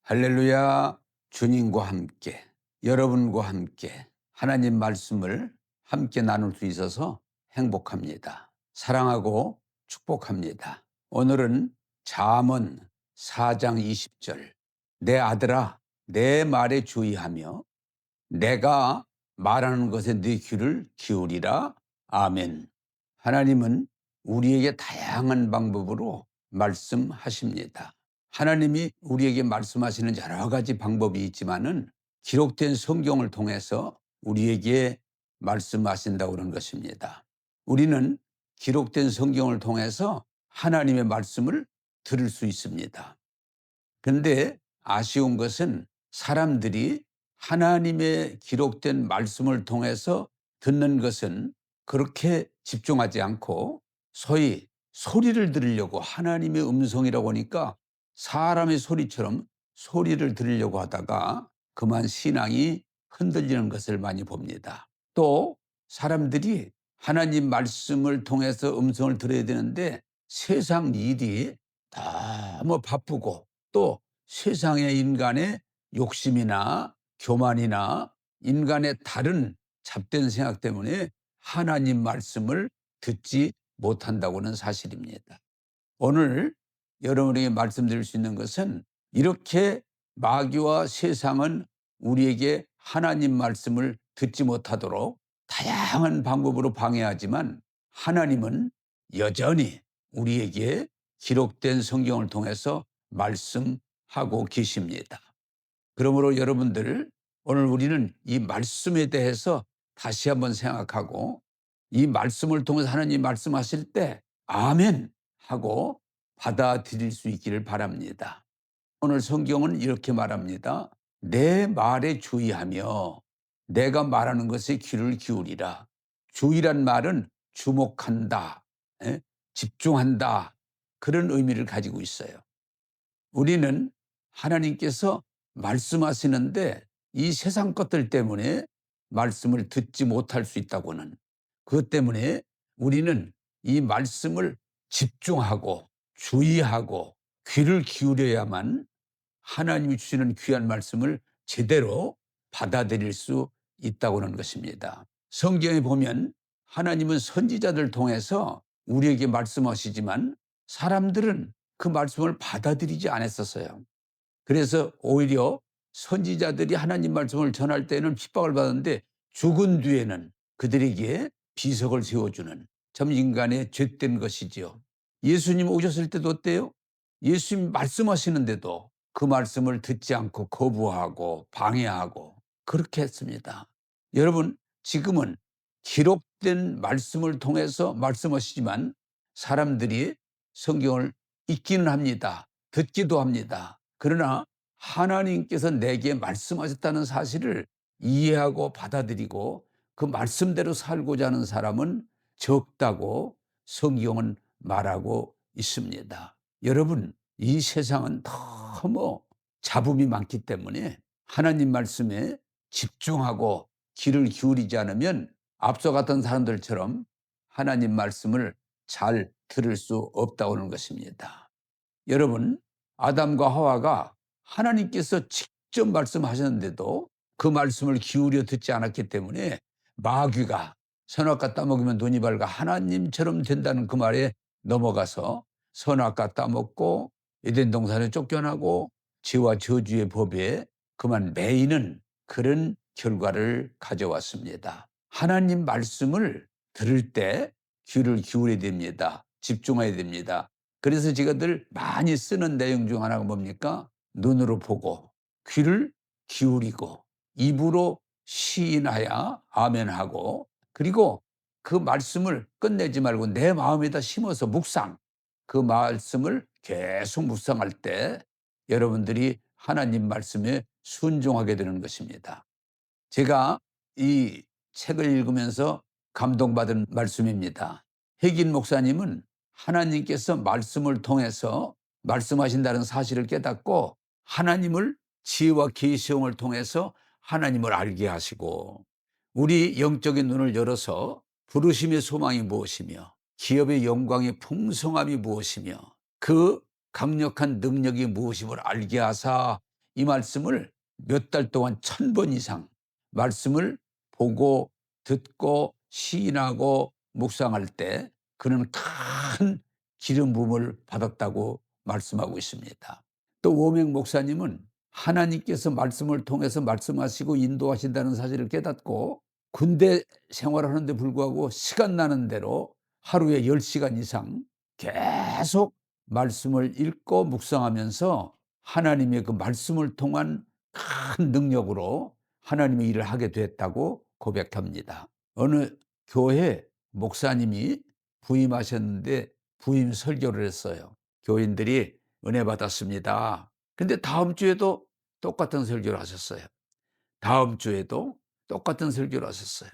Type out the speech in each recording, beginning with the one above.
할렐루야. 주님과 함께, 여러분과 함께 하나님 말씀을 함께 나눌 수 있어서 행복합니다. 사랑하고 축복합니다. 오늘은 잠언 4장 20절. 내 아들아, 내 말에 주의하며 내가 말하는 것에 네 귀를 기울이라. 아멘. 하나님은 우리에게 다양한 방법으로 말씀하십니다. 하나님이 우리에게 말씀하시는 여러 가지 방법이 있지만은 기록된 성경을 통해서 우리에게 말씀하신다고 그런 것입니다. 우리는 기록된 성경을 통해서 하나님의 말씀을 들을 수 있습니다. 그런데 아쉬운 것은 사람들이 하나님의 기록된 말씀을 통해서 듣는 것은 그렇게 집중하지 않고 소위 소리를 들으려고, 하나님의 음성이라고 하니까 사람의 소리처럼 소리를 들으려고 하다가 그만 신앙이 흔들리는 것을 많이 봅니다. 또 사람들이 하나님 말씀을 통해서 음성을 들어야 되는데 세상 일이 너무 바쁘고 또 세상의 인간의 욕심이나 교만이나 인간의 다른 잡된 생각 때문에 하나님 말씀을 듣지 못한다고는 사실입니다. 오늘 여러분에게 말씀드릴 수 있는 것은 이렇게 마귀와 세상은 우리에게 하나님 말씀을 듣지 못하도록 다양한 방법으로 방해하지만 하나님은 여전히 우리에게 기록된 성경을 통해서 말씀하고 계십니다. 그러므로 여러분들, 오늘 우리는 이 말씀에 대해서 다시 한번 생각하고 이 말씀을 통해서 하나님 말씀하실 때 아멘 하고 받아들일 수 있기를 바랍니다. 오늘 성경은 이렇게 말합니다. 내 말에 주의하며 내가 말하는 것에 귀를 기울이라. 주의란 말은 주목한다, 집중한다, 그런 의미를 가지고 있어요. 우리는 하나님께서 말씀하시는데 이 세상 것들 때문에 말씀을 듣지 못할 수 있다고는, 그것 때문에 우리는 이 말씀을 집중하고 주의하고 귀를 기울여야만 하나님이 주시는 귀한 말씀을 제대로 받아들일 수 있다고 하는 것입니다. 성경에 보면 하나님은 선지자들 통해서 우리에게 말씀하시지만 사람들은 그 말씀을 받아들이지 않았었어요. 그래서 오히려 선지자들이 하나님 말씀을 전할 때는 핍박을 받았는데 죽은 뒤에는 그들에게 비석을 세워주는, 참 인간의 죄된 것이지요. 예수님 오셨을 때도 어때요? 예수님 말씀하시는데도 그 말씀을 듣지 않고 거부하고 방해하고 그렇게 했습니다. 여러분, 지금은 기록된 말씀을 통해서 말씀하시지만 사람들이 성경을 읽기는 합니다. 듣기도 합니다. 그러나 하나님께서 내게 말씀하셨다는 사실을 이해하고 받아들이고 그 말씀대로 살고자 하는 사람은 적다고 성경은 말하고 있습니다. 여러분, 이 세상은 너무 잡음이 많기 때문에 하나님 말씀에 집중하고 귀를 기울이지 않으면 앞서 갔던 사람들처럼 하나님 말씀을 잘 들을 수 없다고 하는 것입니다. 여러분, 아담과 하와가 하나님께서 직접 말씀하셨는데도 그 말씀을 기울여 듣지 않았기 때문에 마귀가 선악과 따먹으면 눈이 밝아 하나님처럼 된다는 그 말에 넘어가서 선악과 따먹고 에덴 동산에 쫓겨나고 죄와 저주의 법에 그만 매이는 그런 결과를 가져왔습니다. 하나님 말씀을 들을 때 귀를 기울여야 됩니다. 집중해야 됩니다. 그래서 제가 늘 많이 쓰는 내용 중 하나가 뭡니까? 눈으로 보고 귀를 기울이고 입으로 시인하여 아멘하고, 그리고 그 말씀을 끝내지 말고 내 마음에다 심어서 묵상, 그 말씀을 계속 묵상할 때 여러분들이 하나님 말씀에 순종하게 되는 것입니다. 제가 이 책을 읽으면서 감동받은 말씀입니다. 혜긴 목사님은 하나님께서 말씀을 통해서 말씀하신다는 사실을 깨닫고 하나님을 지혜와 계시형을 통해서 하나님을 알게 하시고 우리 영적인 눈을 열어서 부르심의 소망이 무엇이며 기업의 영광의 풍성함이 무엇이며 그 강력한 능력이 무엇임을 알게 하사 이 말씀을 몇 달 동안 1,000번 이상 말씀을 보고 듣고 시인하고 묵상할 때 그는 큰 기름 부음을 받았다고 말씀하고 있습니다. 또 오맹 목사님은 하나님께서 말씀을 통해서 말씀하시고 인도하신다는 사실을 깨닫고 군대 생활하는데 불구하고 시간 나는 대로 하루에 10시간 이상 계속 말씀을 읽고 묵상하면서 하나님의 그 말씀을 통한 큰 능력으로 하나님의 일을 하게 됐다고 고백합니다. 어느 교회 목사님이 부임하셨는데 부임 설교를 했어요. 교인들이 은혜 받았습니다. 근데 다음 주에도 똑같은 설교를 하셨어요. 다음 주에도 똑같은 설교를 하셨어요.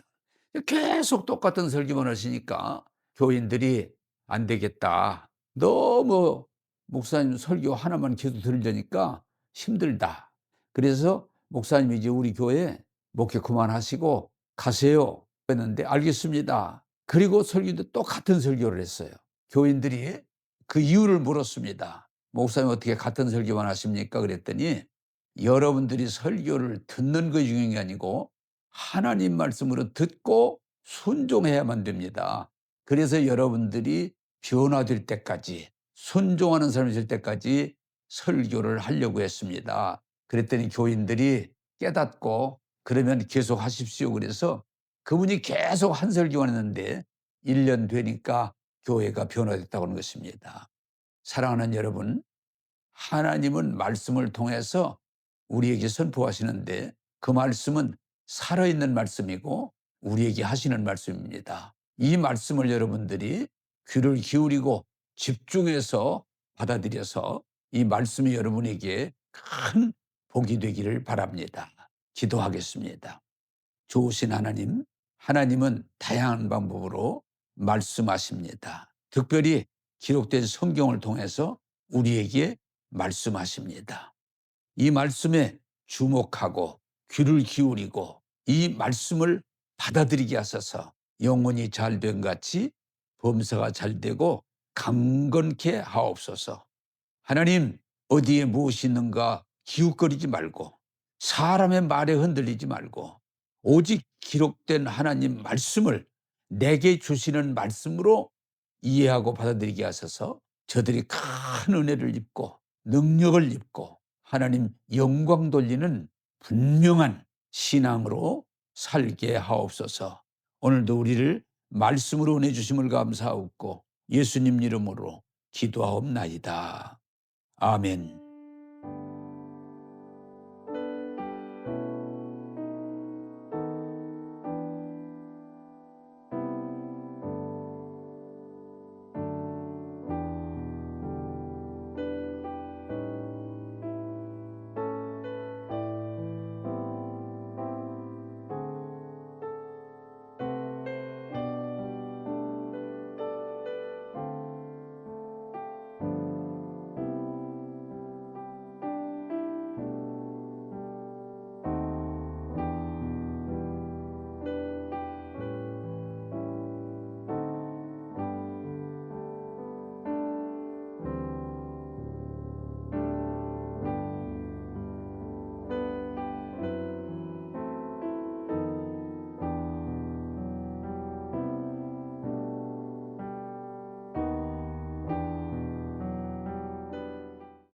계속 똑같은 설교만 하시니까 교인들이 안 되겠다. 너무 목사님 설교 하나만 계속 들으려니까 힘들다. 그래서 목사님이 이제 우리 교회 목회 그만하시고 가세요. 했는데 알겠습니다. 그리고 설교도 똑같은 설교를 했어요. 교인들이 그 이유를 물었습니다. 목사님 어떻게 같은 설교만 하십니까? 그랬더니 여러분들이 설교를 듣는 거 중요한 게 아니고 하나님 말씀으로 듣고 순종해야만 됩니다. 그래서 여러분들이 변화될 때까지 순종하는 사람이 될 때까지 설교를 하려고 했습니다. 그랬더니 교인들이 깨닫고 그러면 계속 하십시오. 그래서 그분이 계속 한 설교만 했는데 1년 되니까 교회가 변화됐다고 하는 것입니다. 사랑하는 여러분, 하나님은 말씀을 통해서 우리에게 선포하시는데 그 말씀은 살아있는 말씀이고 우리에게 하시는 말씀입니다. 이 말씀을 여러분들이 귀를 기울이고 집중해서 받아들여서 이 말씀이 여러분에게 큰 복이 되기를 바랍니다. 기도하겠습니다. 좋으신 하나님, 하나님은 다양한 방법으로 말씀하십니다. 특별히 기록된 성경을 통해서 우리에게 말씀하십니다. 이 말씀에 주목하고 귀를 기울이고 이 말씀을 받아들이게 하셔서 영혼이 잘된 같이 범사가 잘되고 강건케 하옵소서. 하나님, 어디에 무엇이 있는가 기웃거리지 말고 사람의 말에 흔들리지 말고 오직 기록된 하나님 말씀을 내게 주시는 말씀으로 이해하고 받아들이게 하셔서 저들이 큰 은혜를 입고 능력을 입고 하나님 영광 돌리는 분명한 신앙으로 살게 하옵소서. 오늘도 우리를 말씀으로 은혜 주심을 감사하옵고 예수님 이름으로 기도하옵나이다. 아멘.